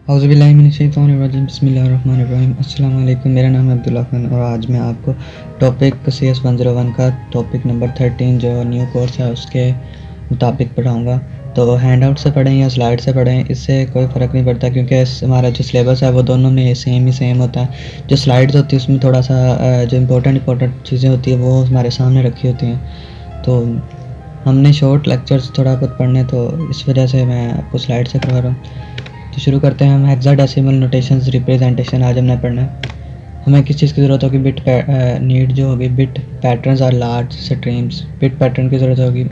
औज़ुबिल्लाहिमिनश्शैतानिर्रजीम बिस्मिल्लाहिर्रहमानिर्रहीम। अस्सलाम वालेकुम। मेरा नाम है अब्दुल्ला खान और आज मैं आपको टॉपिक CS101 का टॉपिक नंबर 13 जो न्यू कोर्स है उसके मुताबिक पढ़ाऊँगा। तो हैंड आउट से पढ़ें या स्लाइड से पढ़ें इससे कोई फ़र्क नहीं पड़ता, क्योंकि हमारा जो सिलेबस है वो दोनों में सेम होता है। जो स्लाइड्स होती है उसमें थोड़ा सा जो इम्पोर्टेंट चीज़ें होती है वो हमारे सामने रखी होती हैं। तो हमने शॉर्ट लेक्चर्स थोड़ा बहुत पढ़ने, तो इस वजह से मैं आपको स्लाइड से करवा रहा हूँ। तो शुरू करते हैं हम। हेक्साडेसिमल नोटेशंस रिप्रेजेंटेशन आज हमने पढ़ना है। हमें किस चीज़ की ज़रूरत होगी? नीड जो होगी बिट पैटर्न्स और लार्ज स्ट्रीम्स। बिट पैटर्न की ज़रूरत होगी,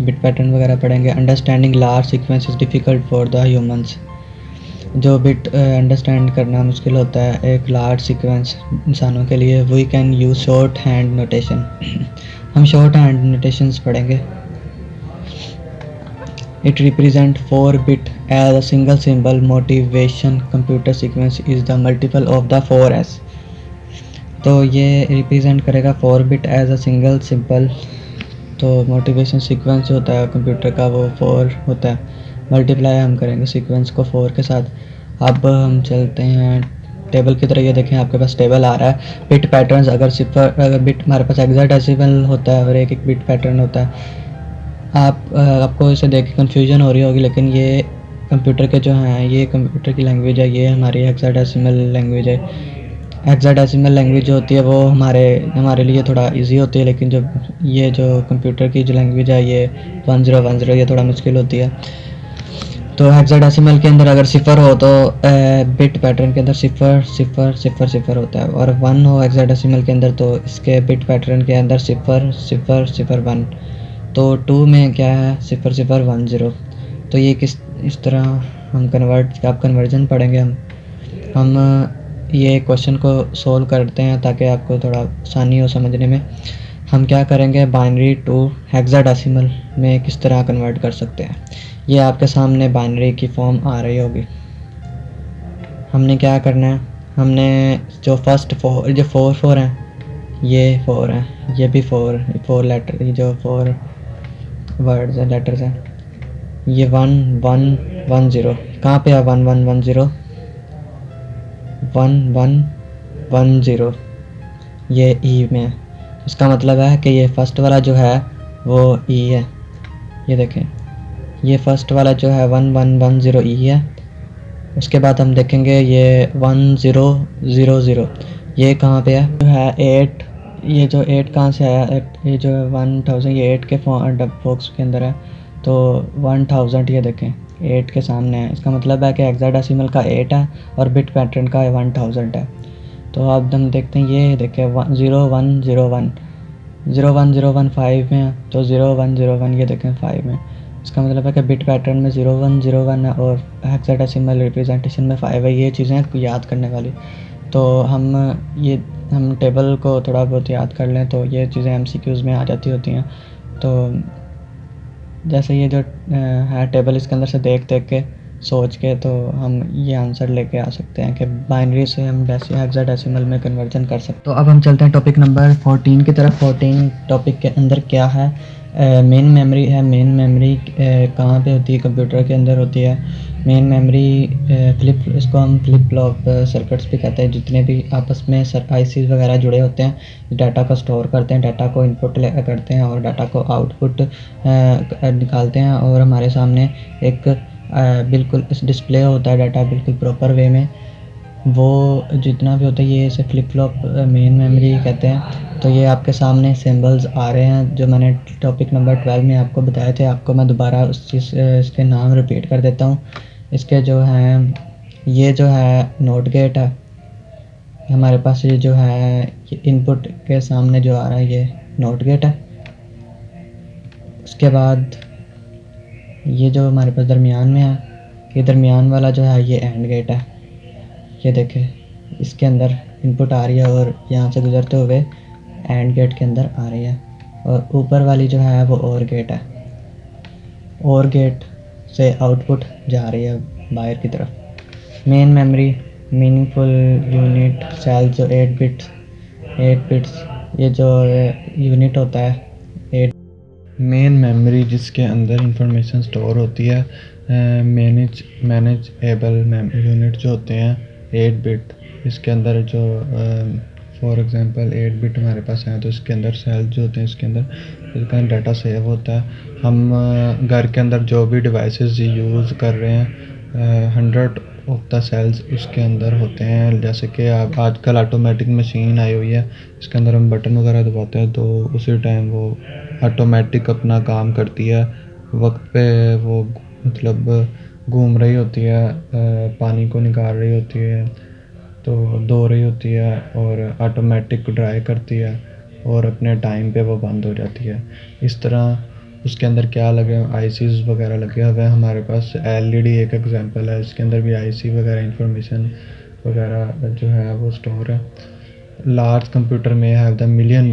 बिट पैटर्न वगैरह पढ़ेंगे। Understanding large sequence is difficult for the humans. जो बिट अंडरस्टैंड करना मुश्किल होता है एक लार्ज सीक्वेंस इंसानों के लिए। We can use short hand notation. हम शॉर्ट हैंड नोटेशंस पढ़ेंगे। It represents 4 bit as a single symbol. Motivation computer sequence is the multiple of the 4s. तो ये रिप्रेजेंट करेगा 4 bit as a single simple. तो motivation sequence जो होता है computer का वो 4 होता है। मल्टीप्लाई हम करेंगे सीक्वेंस को 4 के साथ। अब हम चलते हैं टेबल की तरह। ये देखें आपके पास टेबल आ रहा है। बिट पैटर्न्स अगर बिट हमारे पास हेक्साडेसिमल होता है और एक बिट पैटर्न होता है। आपको इसे देख के कन्फ्यूजन हो रही होगी, लेकिन ये कंप्यूटर के जो हैं ये कंप्यूटर की लैंग्वेज है, ये हमारी हेक्साडेसिमल लैंग्वेज है। हेक्साडेसिमल लैंग्वेज जो होती है वो हमारे लिए थोड़ा इजी होती है, लेकिन जो कंप्यूटर की जो लैंग्वेज है ये 1010 ये थोड़ा मुश्किल होती है। तो हेक्साडेसिमल के अंदर अगर 0 हो तो बिट पैटर्न के अंदर 0 0 0 0 होता है, और 1 हो हेक्साडेसिमल के अंदर तो इसके बिट पैटर्न के अंदर 0 0 0 1। तो 2 में क्या है 0 0 1 0। तो ये इस तरह हम कन्वर्जन पढ़ेंगे। हम ये क्वेश्चन को सोल्व करते हैं ताकि आपको थोड़ा आसानी हो समझने में। हम क्या करेंगे, बाइनरी टू हेक्साडेसिमल में किस तरह कन्वर्ट कर सकते हैं। ये आपके सामने बाइनरी की फॉर्म आ रही होगी। हमने क्या करना है, हमने जो फर्स्ट 4 जो 4 हैं ये 4 हैं, ये भी 4 लेटर, ये जो 4 वर्ड्स हैं लेटर्स हैं। ये 1 1 1 0 कहाँ पे है? 1 1 1 0 1 1 1 0 ये ई में है। इसका मतलब है कि ये फर्स्ट वाला जो है वो ई है। ये देखें ये फर्स्ट वाला जो है 1 1 1 0 ई है। उसके बाद हम देखेंगे ये 1 0 0 0 ये कहाँ पे है? जो है 8। ये जो 8 कहाँ से आया? ये जो है 1000 ये 8 के बॉक्स के अंदर है। तो 1000 ये देखें 8 के सामने है। इसका मतलब है कि हेक्साडेसिमल का 8 है और बिट पैटर्न का 1000 है। तो अब हम देखते हैं, ये देखें 0 1 0 1 0 1 0 1 5 में है। तो 0 1 0 1 ये देखें 5 में। इसका मतलब है कि बिट पैटर्न में 0 1 0 1 है और हेक्साडेसिमल रिप्रेजेंटेशन में 5 है। ये चीज़ें याद करने वाली। तो हम टेबल को थोड़ा बहुत याद कर लें तो ये चीज़ें MCQs में आ जाती होती हैं। तो जैसे ये जो है टेबल, इसके अंदर से देख के सोच के तो हम ये आंसर लेके आ सकते हैं कि बाइनरी से हम हेक्साडेसिमल में कन्वर्जन कर सकते हैं। तो अब हम चलते हैं टॉपिक नंबर 14 की तरफ। 14 टॉपिक के अंदर क्या है? मेन मेमोरी है। मेन मेमोरी कहाँ पे होती है? कंप्यूटर के अंदर होती है मेन मेमोरी। इसको हम फ्लिप फ्लॉप सर्किट्स भी कहते हैं। जितने भी आपस में ICs वगैरह जुड़े होते हैं डाटा को स्टोर करते हैं, डाटा को इनपुट करते हैं और डाटा को आउटपुट निकालते हैं, और हमारे सामने एक बिल्कुल डिस्प्ले होता है डाटा बिल्कुल प्रॉपर वे में। वो जितना भी होता है ये इसे फ्लिप फ्लॉप मेन मेमोरी कहते हैं। तो ये आपके सामने सिंबल्स आ रहे हैं जो मैंने टॉपिक नंबर 12 में आपको बताए थे। आपको मैं दोबारा इसके नाम रिपीट कर देता हूँ। इसके जो हैं ये जो है नोट गेट है हमारे पास। ये जो है इनपुट के सामने जो आ रहा है ये नोट गेट है। उसके बाद ये जो हमारे पास दरमियान में है, ये दरमियान वाला जो है ये एंड गेट है। ये देखें इसके अंदर इनपुट आ रही है और यहाँ से गुजरते हुए एंड गेट के अंदर आ रही है, और ऊपर वाली जो है वो और गेट है। और गेट से आउटपुट जा रही है बाहर की तरफ। Main memory meaningful unit cell जो 8 बिट्स ये जो यूनिट होता है 8 मेन मेमोरी जिसके अंदर इंफॉर्मेशन स्टोर होती है मैनेजेबल यूनिट जो होते हैं 8 बिट, इसके अंदर जो फॉर एग्जांपल 8 बिट हमारे पास हैं, तो इसके अंदर सेल जो होते हैं, इसके अंदर इसका डाटा सेव होता है। हम घर के अंदर जो भी डिवाइसेस यूज़ कर रहे हैं 100 ऑफ द सेल्स उसके अंदर होते हैं। जैसे कि आप आजकल ऑटोमेटिक मशीन आई हुई है, इसके अंदर हम बटन वगैरह दबाते हैं तो उसी टाइम वो ऑटोमेटिक अपना काम करती है, वक्त पे वो मतलब घूम रही होती है, पानी को निकाल रही होती है, तो धो रही होती है और ऑटोमेटिक ड्राई करती है और अपने टाइम पे वो बंद हो जाती है। इस तरह उसके अंदर क्या लगे आईसीज वगैरह लगे हुए हैं हमारे पास। एलईडी एक एग्जांपल है, इसके अंदर भी आईसी वगैरह इंफॉर्मेशन वगैरह जो है वो स्टोर है। लार्ज कंप्यूटर में have the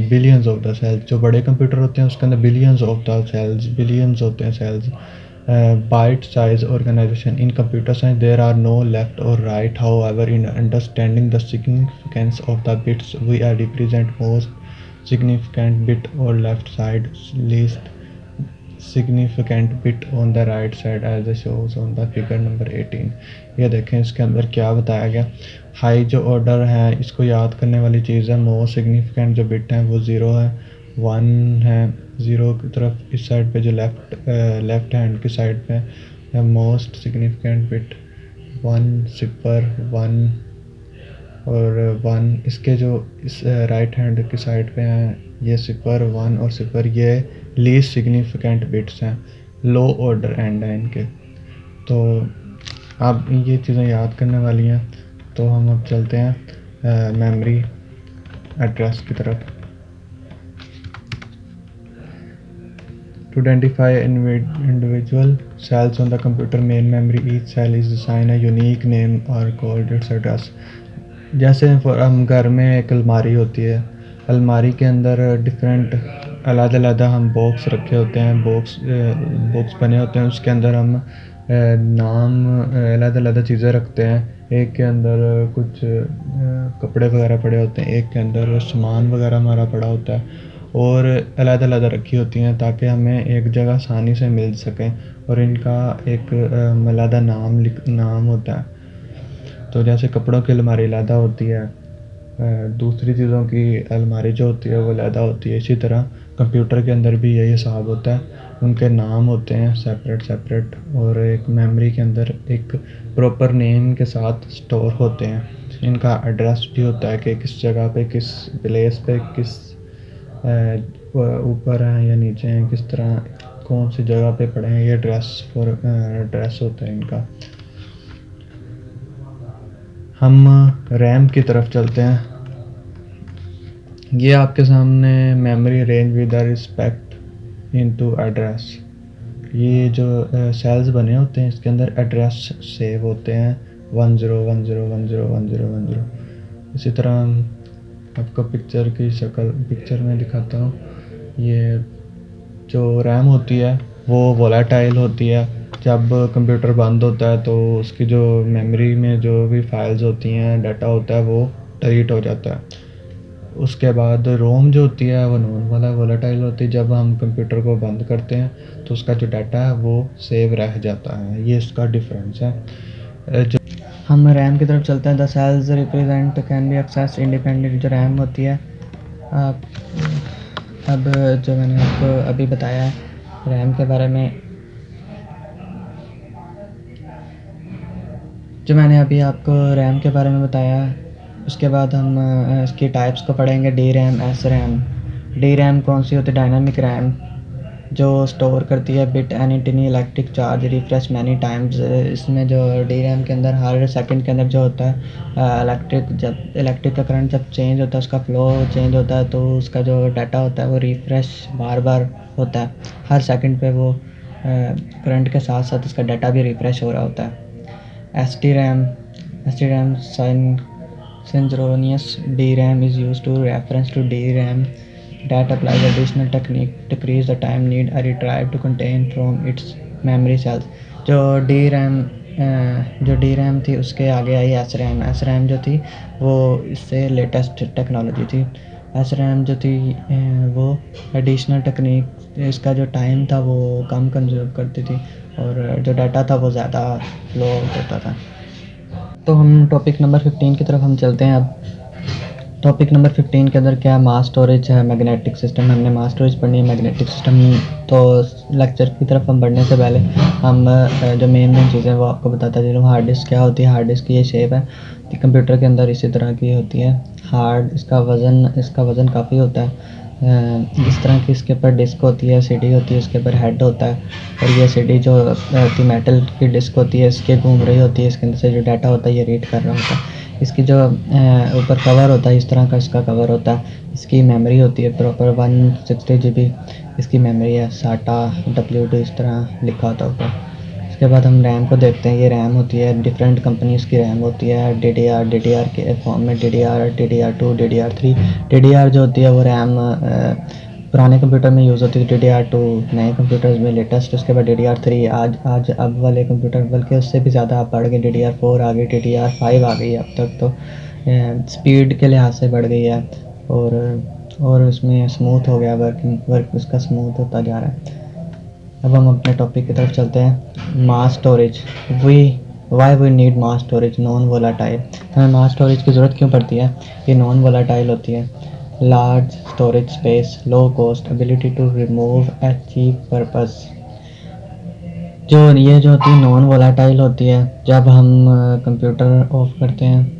billions of the cells. जो बड़े कंप्यूटर होते हैं उसके अंदर billions of the cells, billions होते हैं cells. Bite size organization in computer science there are no left or right, however in understanding the significance of the bits we are represent most significant bit or left side, least significant bit on the right side as the shows on the figure number 18। ये देखें इसके अंदर क्या बताया गया। High जो order है इसको याद करने वाली चीज़ है, मोस्ट सिग्निफिकेंट जो बिट है वो 0 है, 1 है। 0 की तरफ इस साइड पे जो लेफ्ट हैंड की साइड पे है मोस्ट सिग्निफिकेंट बिट 1, सिपर 1 और 1। इसके जो इस राइट हैंड की साइड पे हैं ये सिपर 1 और सिपर, ये लीस्ट सिग्निफिकेंट बिट्स हैं, लो ऑर्डर एंड है इनके। तो अब ये चीज़ें याद करने वाली हैं, तो हम अब चलते हैं मेमोरी एड्रेस की तरफ। To identify individual cells on the computer main memory, each cell is assigned a unique name or called its address। जैसे हम घर में एक अलमारी होती है, अलमारी के अंदर डिफरेंट अलग-अलग हम बॉक्स रखे होते हैं, बॉक्स बने होते हैं, उसके अंदर हम नाम अलग-अलग चीज़ें रखते हैं। एक के अंदर कुछ कपड़े वगैरह पड़े होते हैं, एक के अंदर सामान वगैरह हमारा पड़ा होता है और अलग-अलग रखी होती हैं ताकि हमें एक जगह आसानी से मिल सकें और इनका एक अलग नाम होता है। तो जैसे कपड़ों की अलमारी अलग होती है, दूसरी चीज़ों की अलमारी जो होती है वो अलग होती है। इसी तरह कंप्यूटर के अंदर भी यही हिसाब होता है, उनके नाम होते हैं सेपरेट और एक मेमोरी के अंदर एक प्रॉपर नेम के साथ स्टोर होते हैं। इनका एड्रेस भी होता है कि किस जगह पे, किस प्लेस पे, किस ऊपर हैं या नीचे हैं, किस तरह कौन सी जगह पे पड़े हैं, ये एड्रेस होता है इनका। हम रैम की तरफ चलते हैं। ये आपके सामने memory range with respect into address. ये जो सेल्स बने होते हैं इसके अंदर एड्रेस सेव होते हैं 1010101010। इसी तरह आपको पिक्चर में दिखाता हूँ। ये जो रैम होती है वो वोलेटाइल होती है। जब कंप्यूटर बंद होता है तो उसकी जो मेमोरी में जो भी फाइल्स होती हैं, डाटा होता है, वो डिलीट हो जाता है। उसके बाद रोम जो होती है वो नॉन वोलेटाइल होती है। जब हम कंप्यूटर को बंद करते हैं तो उसका जो डाटा है वो सेव रह जाता है। ये इसका डिफरेंस है। जो हम रैम की तरफ चलते हैं। The cells represent can be access independent. जो रैम होती है, अब जो मैंने आपको अभी बताया है रैम के बारे में, जो मैंने अभी आपको रैम के बारे में बताया, उसके बाद हम इसकी टाइप्स को पढ़ेंगे। D RAM, S RAM. D RAM कौन सी होती है? डायनामिक रैम, जो स्टोर करती है bit any टिनी electric charge refresh many times. इसमें जो डी रैम के अंदर हर सेकंड के अंदर जो होता है जब इलेक्ट्रिक का करंट जब चेंज होता है, उसका फ्लो चेंज होता है, तो उसका जो डाटा होता है वो रिफ्रेश बार बार होता है। हर सेकंड पे वो करंट के साथ साथ उसका डाटा भी रिफ्रेश हो रहा होता है। S T RAM synchronous DRAM is used to reference to DRAM that applies additional technique to decrease the time need a retrieve to contain from its memory cells। जो DRAM थी उसके आगे I S RAM जो थी वो इससे latest technology थी। S RAM जो थी वो एडिशनल टेक्निक इसका जो टाइम था वो कम कंज्यूम करती थी और जो डाटा था वो ज़्यादा फ्लो होता था। तो हम टॉपिक नंबर 15 की तरफ हम चलते हैं अब। टॉपिक नंबर 15 के अंदर क्या मास स्टोरेज है, मैग्नेटिक सिस्टम। हमने मास स्टोरेज पढ़नी है, मैग्नेटिक सिस्टम। तो लेक्चर की तरफ हम बढ़ने से पहले हम जो मेन चीज़ें वो आपको बताता चलूँ। हार्ड डिस्क क्या होती है। हार्ड डिस्क की ये शेप है कि कंप्यूटर के अंदर इसी तरह की होती है। हार्ड इसका वज़न काफ़ी होता है। इस तरह की इसके ऊपर डिस्क होती है, सीडी होती है, उसके ऊपर हेड होता है और ये सीडी जो होती मेटल की डिस्क होती है, इसके घूम रही होती है। इसके अंदर से जो डाटा होता है ये रीड कर रहा होता है। इसकी जो ऊपर कवर होता है, इस तरह का इसका कवर होता है। इसकी मेमोरी होती है प्रॉपर 160 GB इसकी मेमोरी है। साटा W2 इस तरह लिखा होता है ऊपर। उसके बाद हम रैम को देखते हैं। ये रैम होती है, डिफरेंट कंपनीज़ की रैम होती है। DDR के फॉर्म में DDR2, DDR3। DDR जो होती है वो रैम पुराने कंप्यूटर में यूज़ होती थी। DDR2 नए कंप्यूटर्स में लेटेस्ट। उसके बाद DDR3 आज अब वाले कंप्यूटर बल्कि उससे भी ज़्यादा बढ़ गए। DDR4 आ गई, DDR5 आ गई। अब तक तो स्पीड के लिहाज से बढ़ गई है और उसमें स्मूथ हो गया, वर्क उसका स्मूथ होता जा रहा है। अब हम अपने टॉपिक की तरफ चलते हैं। Mass storage. Why we need mass storage non volatile. हमें मास स्टोरेज की ज़रूरत क्यों पड़ती है? ये नॉन वोलाटाइल होती है। Large storage space, low cost, ability to remove at cheap purpose. जो होती है नॉन वोलाटाइल होती है। जब हम कंप्यूटर ऑफ करते हैं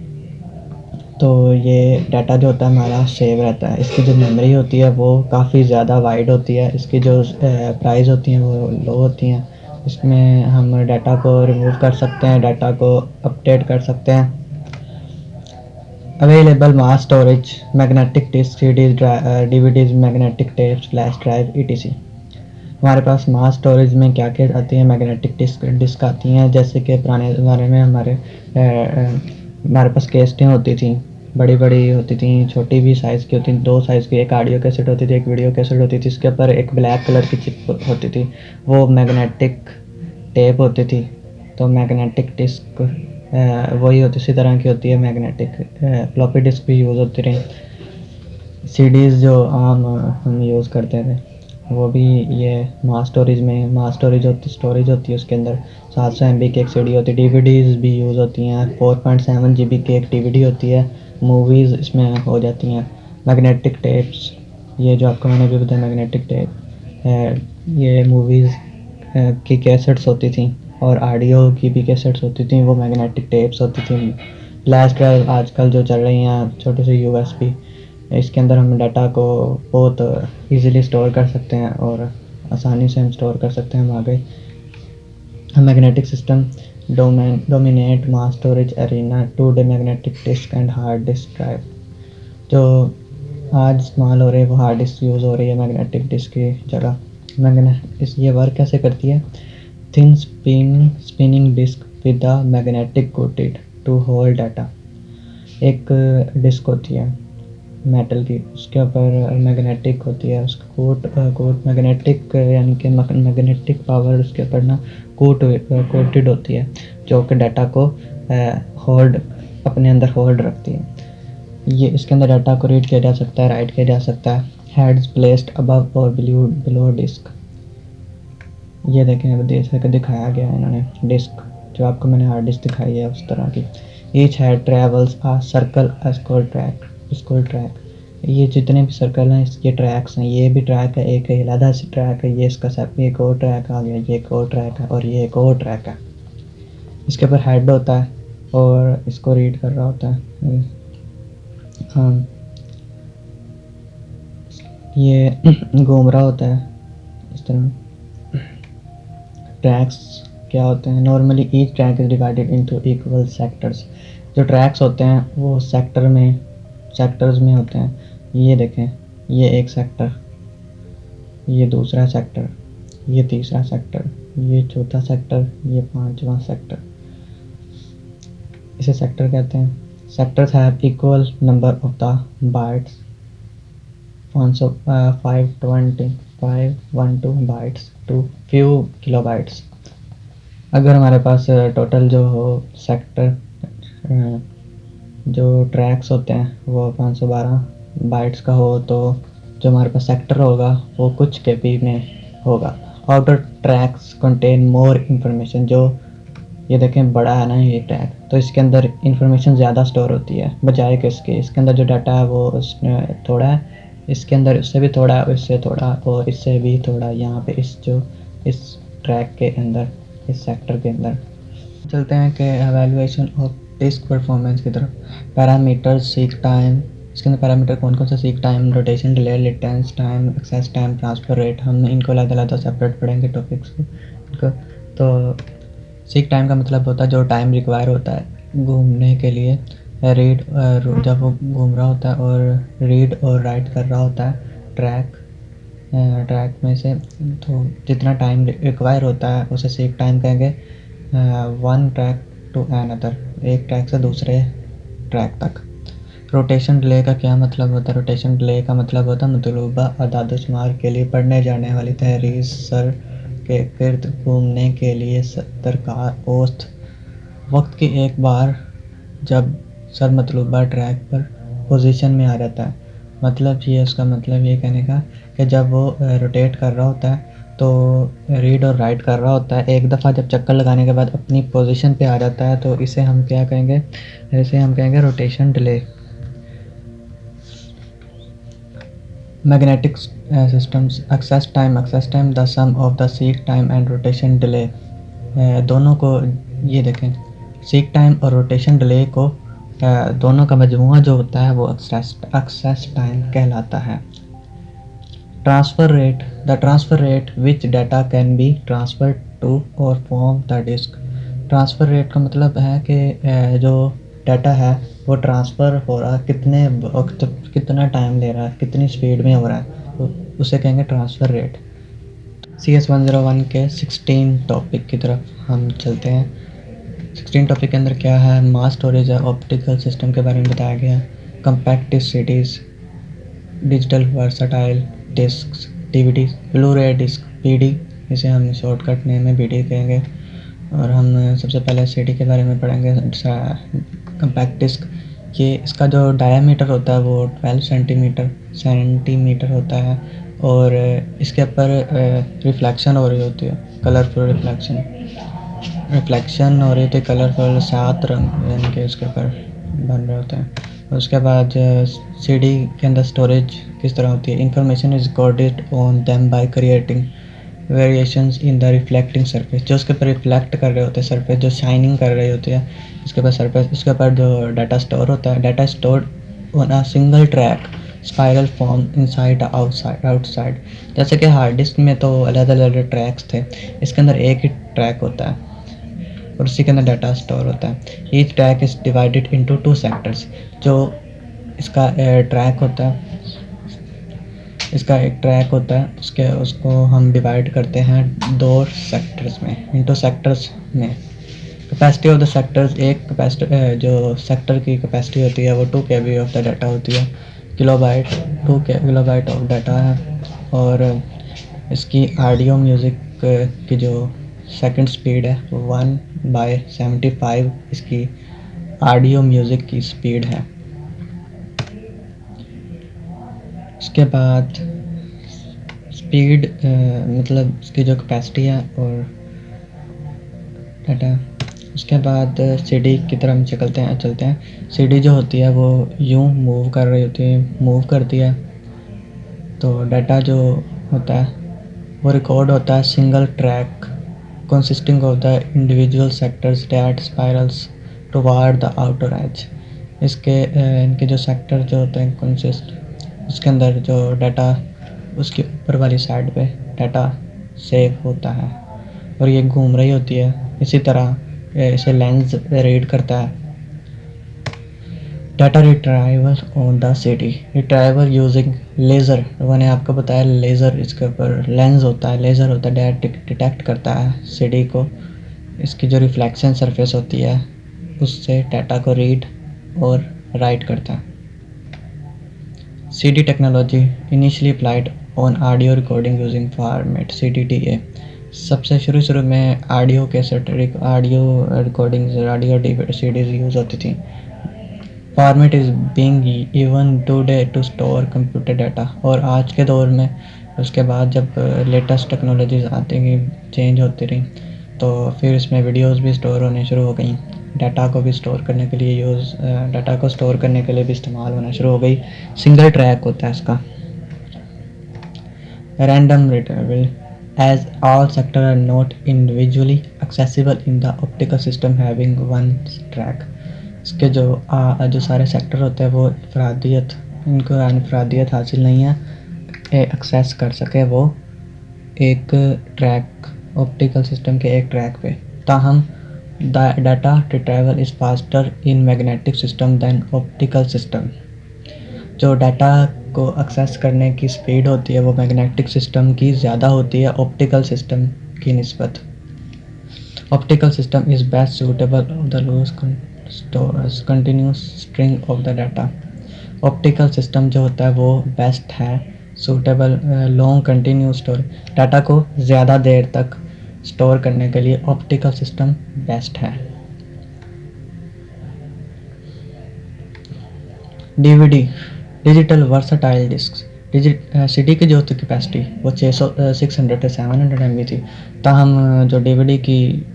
तो ये डाटा जो होता है हमारा सेव रहता है। इसकी जो मेमोरी होती है वो काफ़ी ज़्यादा वाइड होती है। इसकी जो प्राइस होती हैं वो लो होती हैं। इसमें हम डाटा को रिमूव कर सकते हैं, डाटा को अपडेट कर सकते हैं। Available mass storage, magnetic disk, CDs, DVDs, magnetic tape, flash drive, ETC। हमारे पास मास स्टोरेज में क्या क्या आती है? मैग्नेटिक डिस्क आती हैं। जैसे कि पुराने ज़माने में हमारे पास कैसेटें होती थी, बड़ी बड़ी होती थी, छोटी भी साइज़ की होती थी। दो साइज़ की, एक ऑडियो कैसेट होती थी, एक वीडियो कैसेट होती थी। इसके ऊपर एक ब्लैक कलर की चिप होती थी, वो मैग्नेटिक टेप होती थी। तो मैग्नेटिक डिस्क वही होती इसी तरह की होती है। मैग्नेटिक फ्लॉपी डिस्क भी यूज़ होती रही। सीडीज़ जो आम हम यूज़ करते थे वो भी ये मास स्टोरेज होती है। उसके अंदर 700 MB की एक सीडी होती है। डीवीडीज़ भी यूज़ होती हैं। 4.7 GB की एक DVD होती है। मूवीज़ इसमें हो जाती हैं। मैग्नेटिक टेप्स, ये जो आपको मैंने भी बताया मैग्नेटिक टेप, ये मूवीज़ की कैसेट्स होती थी और ऑडियो की भी कैसेट्स होती थी, वो मैग्नेटिक टेप्स होती थी। फ्लैश ड्राइव आजकल जो चल रही हैं, छोटे से USB, इसके अंदर हम डाटा को बहुत इजीली स्टोर कर सकते हैं और आसानी से हम स्टोर कर सकते हैं। हम आगे magnetic system dominate mass storage arena today. Magnetic disk and hard disk drive जो आज इस्तेमाल हो रहे हैं वो हार्ड डिस्क यूज़ हो रही है मैग्नेटिक डिस्क की जगह। ये वर्क कैसे करती है? Thin spinning disk with the magnetic coated to hold data. एक डिस्क होती है मेटल की, उसके ऊपर मैग्नेटिक होती है। उसका कोट मैग्नेटिक यानी कि मैग्नेटिक पावर उसके ऊपर ना कोटेड होती है, जो कि डाटा को होल्ड अपने अंदर होल्ड रखती है। ये इसके अंदर डाटा को रीड किया जा सकता है, राइट किया जा सकता है। हेड्स प्लेस्ड अबव और बिलो डिस्क। ये देखें, अब जैसे कि दिखाया गया है इन्होंने डिस्क, जो आपको मैंने हार्ड डिस्क दिखाई है उस तरह की। ईच हेड ट्रेवल्स आ सर्कल स्कूल ट्रैक। ये जितने भी सर्कल हैं इसके ट्रैक्स हैं। ये भी ट्रैक है, एक अलहदा सी ट्रैक है। ये इसका सब एक और ट्रैक आ गया, ये एक और ट्रैक है और ये एक और ट्रैक है। इसके ऊपर हेड होता है और इसको रीड कर रहा होता है। हाँ, ये घूम रहा होता है इस तरह। ट्रैक्स क्या होते हैं? Normally each track is divided into equal sectors. जो ट्रैक्स होते हैं वो सेक्टर्स में होते हैं। ये देखें, ये एक सेक्टर, ये दूसरा सेक्टर, ये तीसरा सेक्टर, ये चौथा सेक्टर, ये पांचवा सेक्टर। इसे सेक्टर कहते हैं। Sectors have equal number of the bytes 512 bytes to few kilobytes. अगर हमारे पास टोटल जो हो सेक्टर जो ट्रैक्स होते हैं वो 512 बाइट्स का हो तो जो हमारे पास सेक्टर होगा वो कुछ केबी में होगा। Outer tracks contain more information, जो ये देखें बड़ा है ना ये टैग, तो इसके अंदर इंफॉर्मेशन ज़्यादा स्टोर होती है बजाय कि इसके अंदर जो डाटा है वो उसमें थोड़ा है, इसके अंदर इससे भी थोड़ा है, इससे थोड़ा और इससे भी थोड़ा, यहाँ पे इस ट्रैक के अंदर, इस सेक्टर के अंदर। चलते हैं कि एवेलुएशन ऑफ डिस्क परफॉर्मेंस की तरफ। पैरामीटर सीक टाइम, इसके अंदर पैरामीटर कौन कौन सा, seek time, rotation delay, latency time, access time, transfer rate, हम इनको अलग-अलग सेपरेट पढ़ेंगे टॉपिक्स को। तो सीक टाइम का मतलब होता है जो टाइम रिक्वायर होता है घूमने के लिए, रीड जब वो घूम रहा होता है और रीड और राइट कर रहा होता है ट्रैक में से, तो जितना टाइम रिक्वायर होता है उसे सीक टाइम कहेंगे। वन ट्रैक टू अनदर, एक ट्रैक से दूसरे ट्रैक तक। रोटेशन डिले का क्या मतलब होता है? रोटेशन डिले का मतलब होता है मतलूबा अदाद-ओ-शुमार के लिए पढ़ने जाने वाली तहरीर सर के गिर्द घूमने के लिए दरकार औसत वक्त की एक बार जब सर मतलूबा ट्रैक पर पोजीशन में आ जाता है। मतलब ये उसका मतलब ये कहने का कि जब वो रोटेट कर रहा होता है तो रीड और राइट कर रहा होता है, एक दफ़ा जब चक्कर लगाने के बाद अपनी पोजीशन पे आ जाता है तो इसे हम क्या कहेंगे? इसे हम कहेंगे rotation delay. Magnetic systems, access time the sum of the seek time and rotation delay. दोनों को ये देखें, सीक टाइम और रोटेशन डिले को दोनों का मजमुआ जो होता है वो एक्सेस टाइम कहलाता है। Transfer rate, the transfer rate which data can be transfer to और from the disk. Transfer rate का मतलब है कि जो डाटा है वो ट्रांसफ़र हो रहा है, कितने वक्त, कितना टाइम ले रहा है, कितनी स्पीड में हो रहा है, तो उसे कहेंगे ट्रांसफ़र रेट। CS101 के 16 टॉपिक की तरफ हम चलते हैं। 16 टॉपिक के अंदर क्या है? मास स्टोरेज है, ऑप्टिकल सिस्टम के बारे में बताया गया है, compact CDs, digital versatile disc, DVD, blu ray disc, BD, इसे हम शॉर्टकट नेम में BD कहेंगे। और हम सबसे पहले CD के बारे में पढ़ेंगे। कंपैक्ट डिस्क, ये इसका जो डायामीटर होता है वो 12 सेंटीमीटर होता है और इसके ऊपर रिफ्लेक्शन हो रही होती है, कलरफुल रिफ्लेक्शन हो रही होती है, कलरफुल 7 रंग के इसके ऊपर बन रहे होते हैं। उसके बाद CD के अंदर स्टोरेज किस तरह होती है? Information is recorded on them by creating variations in the reflecting surface, जो उसके ऊपर रिफ्लेक्ट कर रहे होते हैं सरफेस, जो शाइनिंग कर रही होती है इसके ऊपर सरफेस, उसके ऊपर जो डाटा स्टोर होता है, data store on a single track spiral form inside outside. जैसे कि हार्ड डिस्क में तो अलग अलग ट्रैक्स थे, इसके अंदर एक ही ट्रैक होता है और उसी के अंदर डाटा स्टोर होता है। Each track is divided into 2 sectors, जो इसका ट्रैक होता है, इसका एक ट्रैक होता है, उसको हम डिवाइड करते हैं 2 सेक्टर्स में, इनटू सेक्टर्स में। कैपेसिटी ऑफ द सेक्टर्स, एक कैपेसिटी जो सेक्टर की कैपेसिटी होती है वो 2 KB ऑफ द डाटा होती है, किलोबाइट, 2 किलोबाइट ऑफ डाटा है। और इसकी ऑडियो म्यूज़िक की जो सेकंड स्पीड है 1/75 इसकी ऑडियो म्यूज़िक की स्पीड है। उसके बाद स्पीड मतलब इसकी जो कैपेसिटी है और डाटा। उसके बाद CD की तरफ चलते हैं। CD जो होती है वो यूँ मूव कर रही होती है, मूव करती है, तो डाटा जो होता है वो रिकॉर्ड होता है single track consisting of the individual sectors that spirals toward the outer as. इनके जो सेक्टर जो होते हैं कंसिस्ट, उसके अंदर जो डाटा उसके ऊपर वाली साइड पे डाटा सेव होता है और ये घूम रही होती है। इसी तरह इसे लेंस रीड करता है। Data retrieval on the CD, retrieval using laser, मैंने आपको बताया लेज़र, इसके ऊपर लेंस होता है, लेज़र होता है, डिटेक्ट करता है CD को, इसकी जो रिफ्लेक्शन सरफेस होती है उससे डाटा को रीड और राइट करता है। CD technology initially applied on audio recording using format CDTA। सबसे शुरू में audio cassette, audio recordings, audio CDs use होती थी। Format is being even today to store computer data. और आज के दौर में उसके बाद जब लेटेस्ट टेक्नोलॉजीज आती गई, चेंज होती रही, तो फिर इसमें वीडियोस भी स्टोर होने शुरू हो गई, डाटा को भी स्टोर करने के लिए डाटा को स्टोर करने के लिए भी इस्तेमाल होना शुरू हो गई। सिंगल ट्रैक होता है इसका, random retrieval, as all sectors are not individually accessible in the optical system having one track। इसके जो सारे सेक्टर होते हैं वो इनको अनफरादियत हासिल नहीं है एक्सेस कर सके वो एक ट्रैक, ऑप्टिकल सिस्टम के एक ट्रैक पे। ताहम data retrieval is faster in magnetic system than optical system. जो डाटा को एक्सेस करने की स्पीड होती है वो मैग्नेटिक सिस्टम की ज़्यादा होती है ऑप्टिकल सिस्टम की निस्बत। Optical system is best suitable of the loose continuous string of the data. Optical system जो होता है वो बेस्ट है suitable long continuous store, data को ज़्यादा देर तक स्टोर करने के लिए ऑप्टिकल सिस्टम बेस्ट है। DVD, digital versatile disc. CD की जो होती कैपेसिटी वो 600 से 700 MB थी, ताहम जो डीवीडी की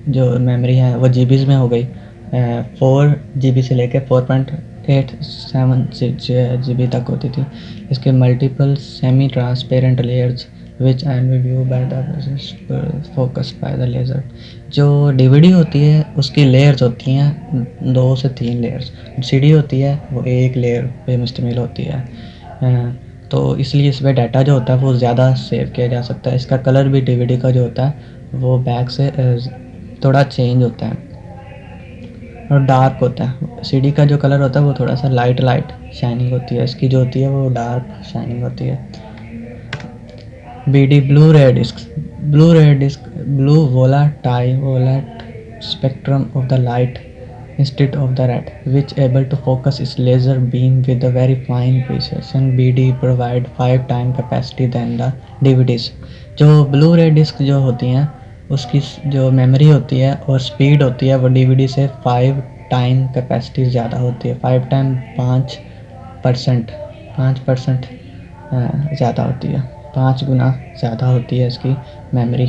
जो मेमोरी है वो जीबीज़ में हो गई। 4 GB से लेकर 4.87 GB तक होती थी। इसके multiple semi transparent layers which and view by the focus by the laser. जो डीवीडी होती है उसकी लेयर्स होती हैं 2 से 3 लेयर्स, सीडी होती है वो एक लेयर पे मुश्तमिल होती है। तो इसलिए इसमें डाटा जो होता है वो ज़्यादा सेव किया जा सकता है। इसका कलर भी डीवीडी का जो होता है वो बैक से थोड़ा चेंज होता है और डार्क होता है। सीडी का जो कलर होता है वो थोड़ा सा लाइट शाइनिंग होती है, इसकी जो होती है वो डार्क शाइनिंग होती है। BD blu ray disc, blu volatile spectrum of the light instead of the red, which able to focus its laser beam with a very fine precision। BD provide 5 times capacity than the DVDs। जो blue ray disc जो होती हैं उसकी जो memory होती है और speed होती है वो DVD से 5 टाइम कैपेसिटी ज़्यादा होती है। 5 टाइम 5% ज़्यादा होती है, 5 गुना ज़्यादा होती है इसकी मेमोरी।